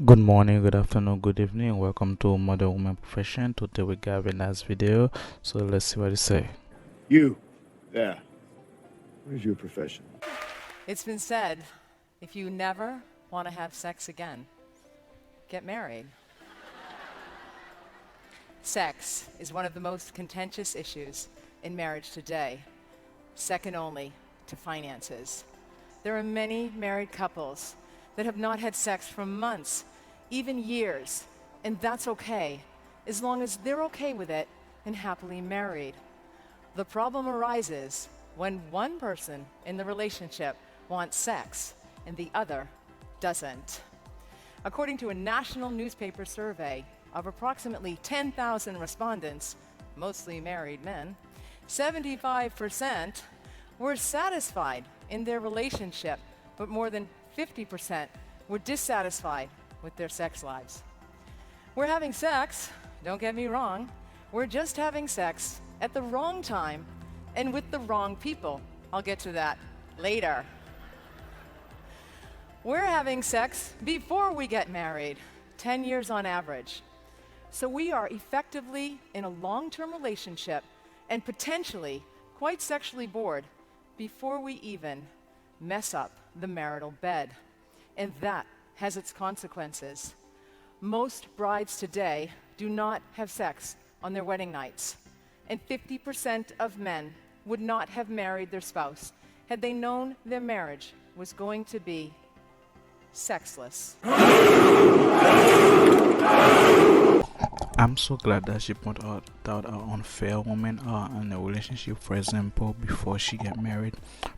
Good morning, good afternoon, good evening. Welcome to Modern Woman Profession. Today we got a nice video. So let's see what it say. You, there. What is your profession? It's been said, if you never want to have sex again, get married. Sex is one of the most contentious issues in marriage today, second only to finances. There are many married couples that have not had sex for months, even years, and that's okay, as long as they're okay with it and happily married. The problem arises when one person in the relationship wants sex and the other doesn't. According to a national newspaper survey of approximately 10,000 respondents, mostly married men, 75% were satisfied in their relationship, but more than 50% were dissatisfied with their sex lives. We're having sex, don't get me wrong, we're just having sex at the wrong time and with the wrong people. I'll get to that later. We're having sex before we get married, 10 years on average. So we are effectively in a long-term relationship and potentially quite sexually bored before we even mess up the marital bed. And that has its consequences. Most brides today do not have sex on their wedding nights, and 50% of men would not have married their spouse had they known their marriage was going to be sexless. I'm so glad that she pointed out how unfair women are in a relationship. For example, before she get married,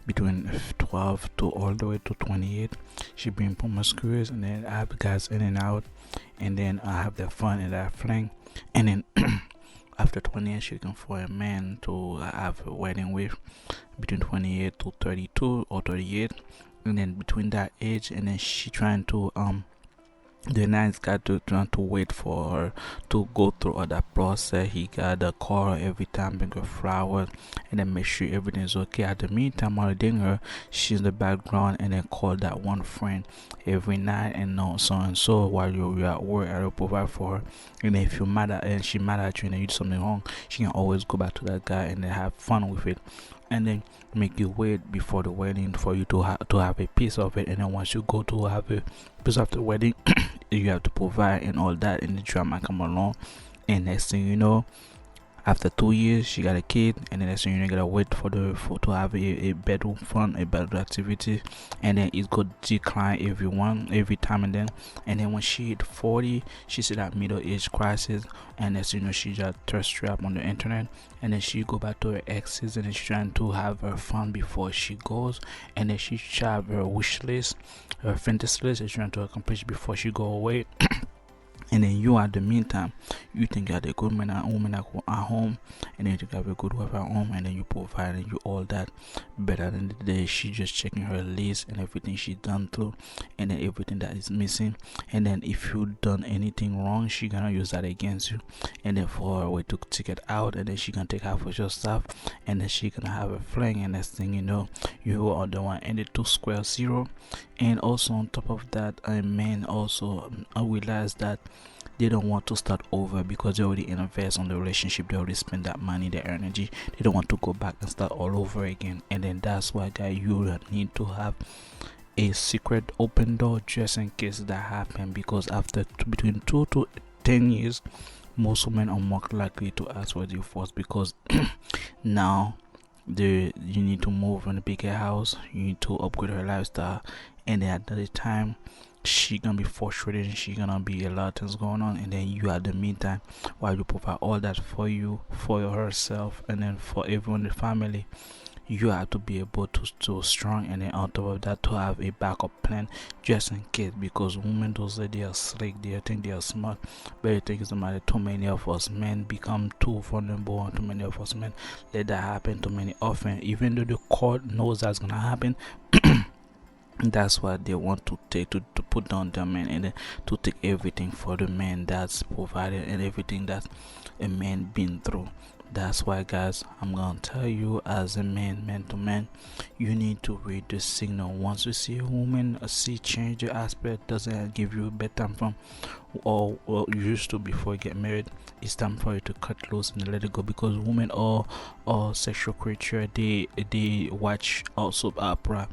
between 12 to all the way to 28, she being promiscuous, and then I have guys in and out, and then I have the fun and that fling, and then after 28, she looking for a man to have a wedding with, between 28 to 32 or 38, and then between that age, and then she trying to the nice guy to trying to wait for her to go through all that process. He got a call every time, bring her flowers, and then make sure everything's okay. At the meantime, while dating her, she's in the background, and then call that one friend every night, and so and so while you're at work. I will provide for her, and if you're mad at and she mad at you and you do something wrong, she can always go back to that guy and then have fun with it, and then make you wait before the wedding for you to have a piece of it. And then once you go to have a piece of the wedding, you have to provide and all that, and the drama come along, and next thing you know, after 2 years she got a kid, and then next thing you know, you gotta wait for to have a bedroom fun, a bedroom activity, and then it go decline every time, and then when she hit 40, she see that middle age crisis, and next thing you know, she just thirst trap on the internet, and then she go back to her exes, and then she's trying to have her fun before she goes, and then she have her wish list, her fantasy list is trying to accomplish before she go away. And then you at the meantime, you think you are the good man and woman at home, and then you think you have a good wife at home, and then you provide and you all that. But at the end of the day, she just checking her list and everything she done through, and then everything that is missing, and then if you done anything wrong, she gonna use that against you, and then for her way to take it out, and then she gonna take half of your stuff, and then she gonna have a fling, and next thing you know, you are the one ended to square zero. And also on top of that, men also realize that they don't want to start over because they already invest on the relationship, they already spend that money, their energy. They don't want to go back and start all over again. And then that's why, guys, you need to have a secret open door just in case that happen, because after between 2 to 10 years, most women are more likely to ask for divorce, because now you need to move in a bigger house, you need to upgrade her lifestyle, and then at the time she gonna be frustrated, and she gonna be a lot of things going on, and then you at the meantime, while you provide all that for you, for herself, and then for everyone in the family, you have to be able to strong, and then on top of that, to have a backup plan just in case, because women, those that they are slick, they think they are smart, but the thing is, no matter, too many of us men become too vulnerable, and too many of us men let that happen too many often, even though the court knows that's gonna happen. That's why they want to take to put down the man, and then to take everything for the man that's provided, and everything that a man been through. That's why, guys, I'm gonna tell you, as a man to man, you need to read the signal. Once you see a woman see change your aspect, doesn't give you a bedtime from or you used to before you get married, it's time for you to cut loose and let it go, because women are sexual creature. They watch all soap opera,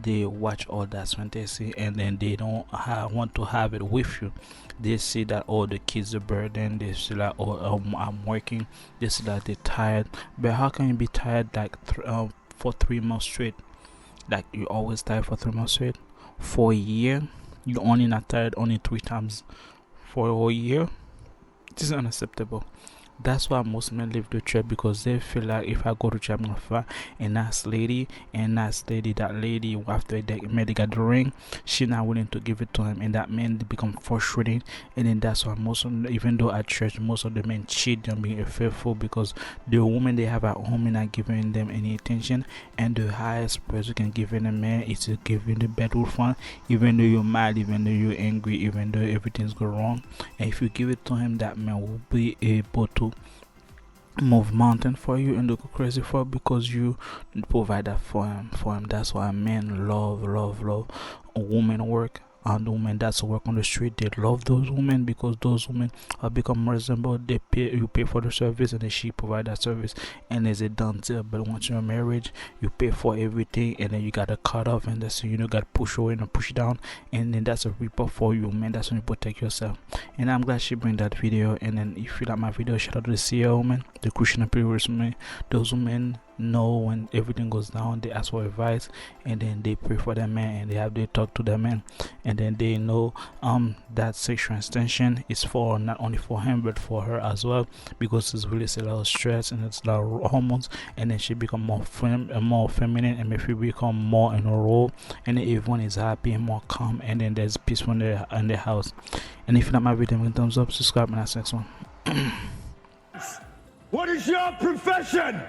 they watch all that fantasy, and then they don't want to have it with you. They see that all the kids are burden, they see that I'm working, they see that they're tired. But how can you be tired like for 3 months straight? Like you always tired for 3 months straight? For a year you only not tired only 3 times for a whole year? This is unacceptable. That's why most men leave the church, because they feel like if I go to church I'm gonna find a nice lady, that lady after they got the ring, she not willing to give it to him, and that man they become frustrated. And then that's why most of them, even though at church most of the men cheat and being faithful, because the woman they have at home is not giving them any attention, and the highest praise you can give in a man is to give in the bedroom fun, even though you're mad, even though you're angry, even though everything's go wrong. And if you give it to him, that man will be able to move mountain for you and go crazy for, because you provide that for him. That's why men love a woman work, and women that's work on the street, they love those women, because those women have become reasonable. You pay for the service, and then she provide that service, and it's a done deal. But once you're married, you pay for everything, and then you gotta cut off, and that's, gotta push away and push down, and then that's a reaper for you, man. That's when you protect yourself. And I'm glad she bring that video. And then if you like my video, shout out to the CEO woman, the Christian appearance women. Those women know when everything goes down, they ask for advice, and then they pray for their man, and they talk to their man, and then they know that sexual extension is for not only for him but for her as well, because it's really a lot of stress and it's a lot of hormones. And then she become more feminine, and maybe become more in a role, and then everyone is happy and more calm, and then there's peace in the house. And if you like my video, give me a thumbs up, subscribe, and that's the next one. What is your profession?